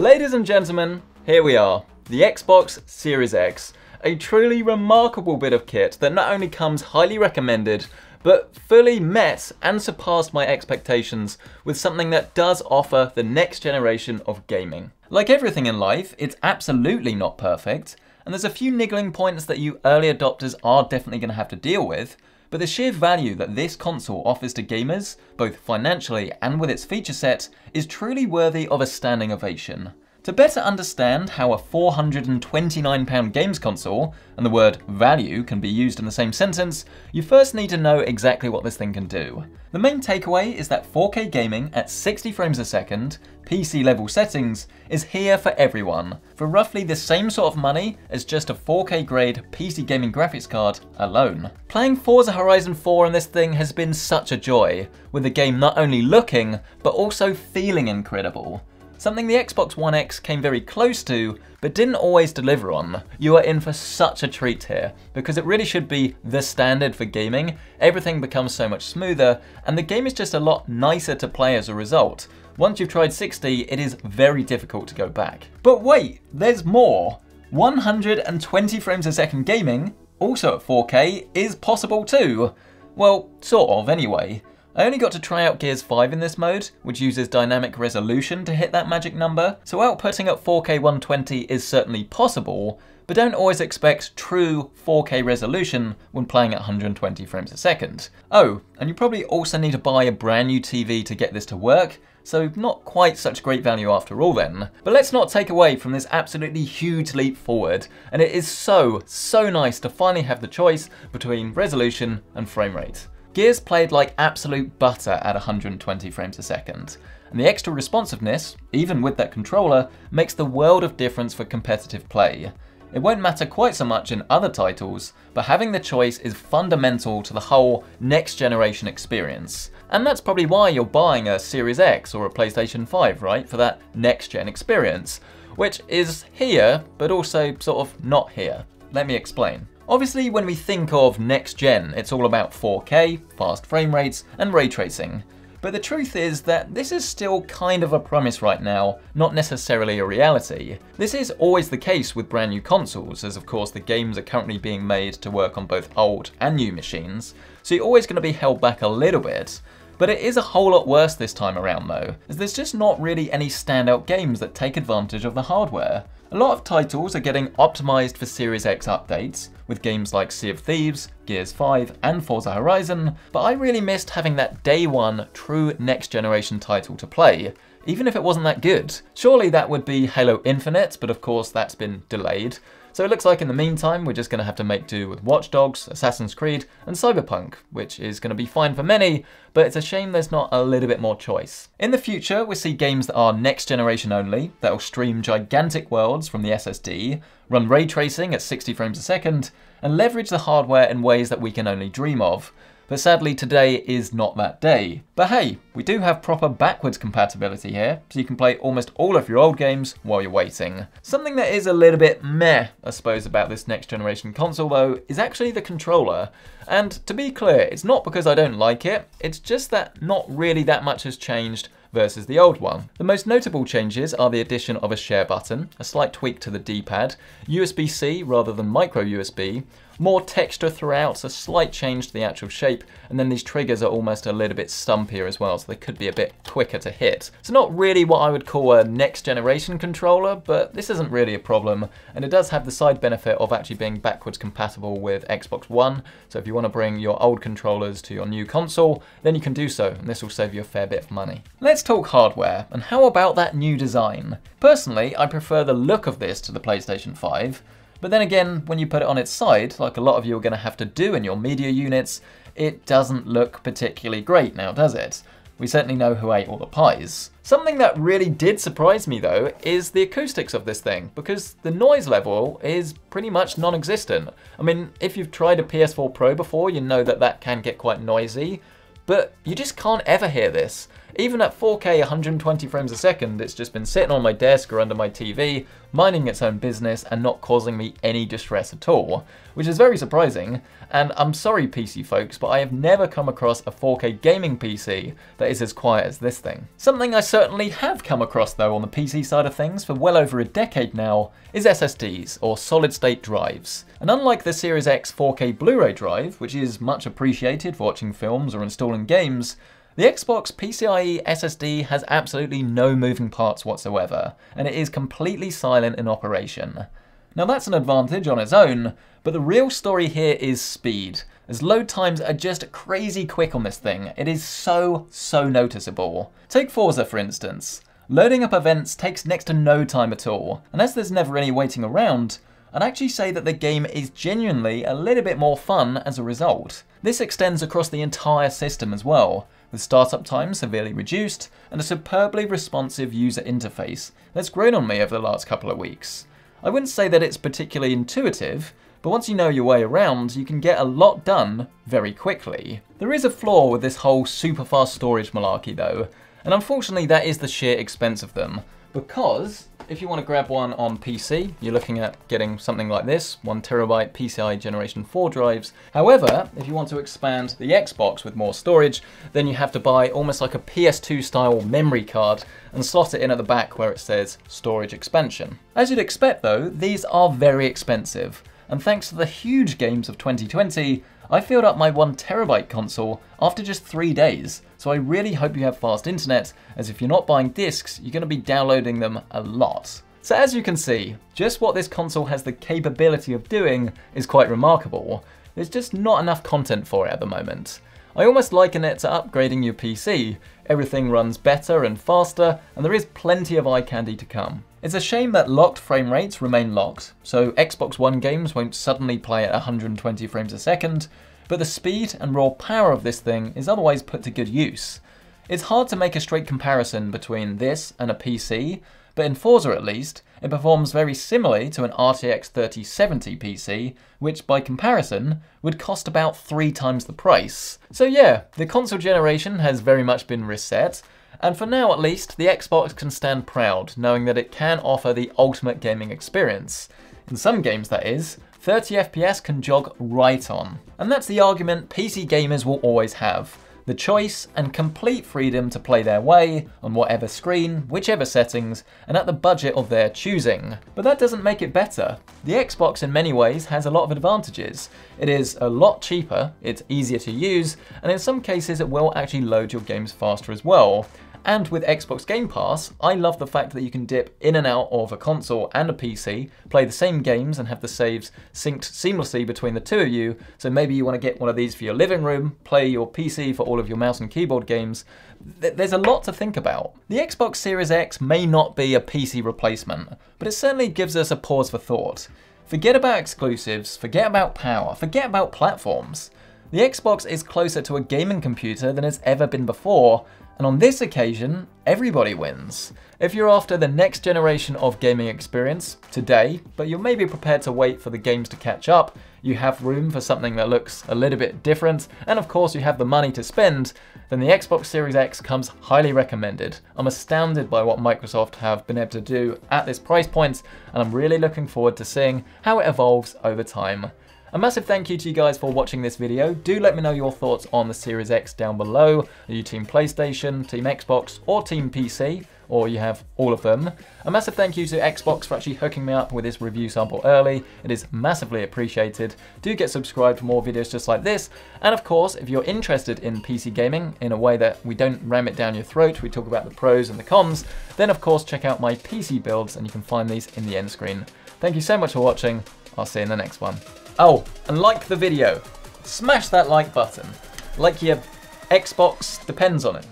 Ladies and gentlemen, here we are, the Xbox Series X, a truly remarkable bit of kit that not only comes highly recommended, but fully met and surpassed my expectations with something that does offer the next generation of gaming. Like everything in life, it's absolutely not perfect, and there's a few niggling points that you early adopters are definitely going to have to deal with, but the sheer value that this console offers to gamers, both financially and with its feature set, is truly worthy of a standing ovation. To better understand how a £429 games console, and the word value can be used in the same sentence, you first need to know exactly what this thing can do. The main takeaway is that 4K gaming at 60 frames a second, PC level settings, is here for everyone, for roughly the same sort of money as just a 4K grade PC gaming graphics card alone. Playing Forza Horizon 4 on this thing has been such a joy, with the game not only looking, but also feeling incredible. Something the Xbox One X came very close to, but didn't always deliver on. You are in for such a treat here, because it really should be the standard for gaming. Everything becomes so much smoother, and the game is just a lot nicer to play as a result. Once you've tried 60, it is very difficult to go back. But wait, there's more! 120 frames a second gaming, also at 4K, is possible too. Well, sort of anyway. I only got to try out Gears 5 in this mode, which uses dynamic resolution to hit that magic number, so outputting at 4K 120 is certainly possible, but don't always expect true 4K resolution when playing at 120 frames a second. Oh, and you probably also need to buy a brand new TV to get this to work, so not quite such great value after all then. But let's not take away from this absolutely huge leap forward, and it is so nice to finally have the choice between resolution and frame rate. Gears played like absolute butter at 120 frames a second, and the extra responsiveness, even with that controller, makes the world of difference for competitive play. It won't matter quite so much in other titles, but having the choice is fundamental to the whole next generation experience. And that's probably why you're buying a Series X or a PlayStation 5, right? For that next gen experience, which is here, but also sort of not here. Let me explain. Obviously, when we think of next gen, it's all about 4K, fast frame rates, and ray tracing. But the truth is that this is still kind of a promise right now, not necessarily a reality. This is always the case with brand new consoles, as of course the games are currently being made to work on both old and new machines, so you're always going to be held back a little bit. But it is a whole lot worse this time around though, as there's just not really any standout games that take advantage of the hardware. A lot of titles are getting optimized for Series X updates, with games like Sea of Thieves, Gears 5 and Forza Horizon, but I really missed having that day one true next generation title to play, even if it wasn't that good. Surely that would be Halo Infinite, but of course that's been delayed. So it looks like in the meantime we're just going to have to make do with Watch Dogs, Assassin's Creed and Cyberpunk, which is going to be fine for many, but it's a shame there's not a little bit more choice. In the future we'll see games that are next generation only, that'll stream gigantic worlds from the SSD, run ray tracing at 60 frames a second, and leverage the hardware in ways that we can only dream of. But sadly today is not that day. But hey, we do have proper backwards compatibility here, so you can play almost all of your old games while you're waiting. Something that is a little bit meh, I suppose, about this next generation console though, is actually the controller. And to be clear, it's not because I don't like it, it's just that not really that much has changed versus the old one. The most notable changes are the addition of a share button, a slight tweak to the D-pad, USB-C rather than micro USB, more texture throughout, a slight change to the actual shape, and then these triggers are almost a little bit stumpier as well, so they could be a bit quicker to hit. So not really what I would call a next generation controller, but this isn't really a problem, and it does have the side benefit of actually being backwards compatible with Xbox One, so if you want to bring your old controllers to your new console, then you can do so, and this will save you a fair bit of money. Let's talk hardware, and how about that new design? Personally, I prefer the look of this to the PlayStation 5, but then again, when you put it on its side, like a lot of you are going to have to do in your media units, it doesn't look particularly great now, does it? We certainly know who ate all the pies. Something that really did surprise me though is the acoustics of this thing, because the noise level is pretty much non-existent. I mean, if you've tried a PS4 Pro before, you know that that can get quite noisy, but you just can't ever hear this. Even at 4K 120 frames a second, it's just been sitting on my desk or under my TV, minding its own business and not causing me any distress at all, which is very surprising. And I'm sorry PC folks, but I have never come across a 4K gaming PC that is as quiet as this thing. Something I certainly have come across though on the PC side of things for well over a decade now is SSDs, or solid state drives. And unlike the Series X 4K Blu-ray drive, which is much appreciated for watching films or installing games, the Xbox PCIe SSD has absolutely no moving parts whatsoever, and it is completely silent in operation. Now that's an advantage on its own, but the real story here is speed, as load times are just crazy quick on this thing. It is so noticeable. Take Forza for instance. Loading up events takes next to no time at all, and as there's never any waiting around, I'd actually say that the game is genuinely a little bit more fun as a result. This extends across the entire system as well, with startup time severely reduced and a superbly responsive user interface that's grown on me over the last couple of weeks. I wouldn't say that it's particularly intuitive, but once you know your way around, you can get a lot done very quickly. There is a flaw with this whole super fast storage malarkey though, and unfortunately that is the sheer expense of them, because if you want to grab one on PC, you're looking at getting something like this, 1TB PCI Generation 4 drives. However, if you want to expand the Xbox with more storage, then you have to buy almost like a PS2 style memory card and slot it in at the back where it says storage expansion. As you'd expect though, these are very expensive, and thanks to the huge games of 2020, I filled up my 1TB console after just 3 days, so I really hope you have fast internet, as if you're not buying discs, you're going to be downloading them a lot. So as you can see, just what this console has the capability of doing is quite remarkable. There's just not enough content for it at the moment. I almost liken it to upgrading your PC. Everything runs better and faster, and there is plenty of eye candy to come. It's a shame that locked frame rates remain locked, so Xbox One games won't suddenly play at 120 frames a second, but the speed and raw power of this thing is otherwise put to good use. It's hard to make a straight comparison between this and a PC, but in Forza at least, it performs very similarly to an RTX 3070 PC, which by comparison would cost about 3 times the price. So yeah, the console generation has very much been reset, and for now at least, the Xbox can stand proud, knowing that it can offer the ultimate gaming experience. In some games that is, 30 FPS can jog right on. And that's the argument PC gamers will always have. The choice and complete freedom to play their way, on whatever screen, whichever settings, and at the budget of their choosing. But that doesn't make it better. The Xbox in many ways has a lot of advantages. It is a lot cheaper, it's easier to use, and in some cases it will actually load your games faster as well. And with Xbox Game Pass, I love the fact that you can dip in and out of a console and a PC, play the same games and have the saves synced seamlessly between the two of you. So maybe you want to get one of these for your living room, play your PC for all of your mouse and keyboard games. There's a lot to think about. The Xbox Series X may not be a PC replacement, but it certainly gives us a pause for thought. Forget about exclusives, forget about power, forget about platforms. The Xbox is closer to a gaming computer than it's ever been before, and on this occasion, everybody wins. If you're after the next generation of gaming experience today, but you're maybe prepared to wait for the games to catch up, you have room for something that looks a little bit different, and of course you have the money to spend, then the Xbox Series X comes highly recommended. I'm astounded by what Microsoft have been able to do at this price point, and I'm really looking forward to seeing how it evolves over time. A massive thank you to you guys for watching this video. Do let me know your thoughts on the Series X down below. Are you Team PlayStation, Team Xbox, or Team PC? Or you have all of them. A massive thank you to Xbox for actually hooking me up with this review sample early. It is massively appreciated. Do get subscribed for more videos just like this. And of course, if you're interested in PC gaming in a way that we don't ram it down your throat, we talk about the pros and the cons, then of course check out my PC builds and you can find these in the end screen. Thank you so much for watching. I'll see you in the next one. Oh, and like the video. Smash that like button. Like your Xbox depends on it.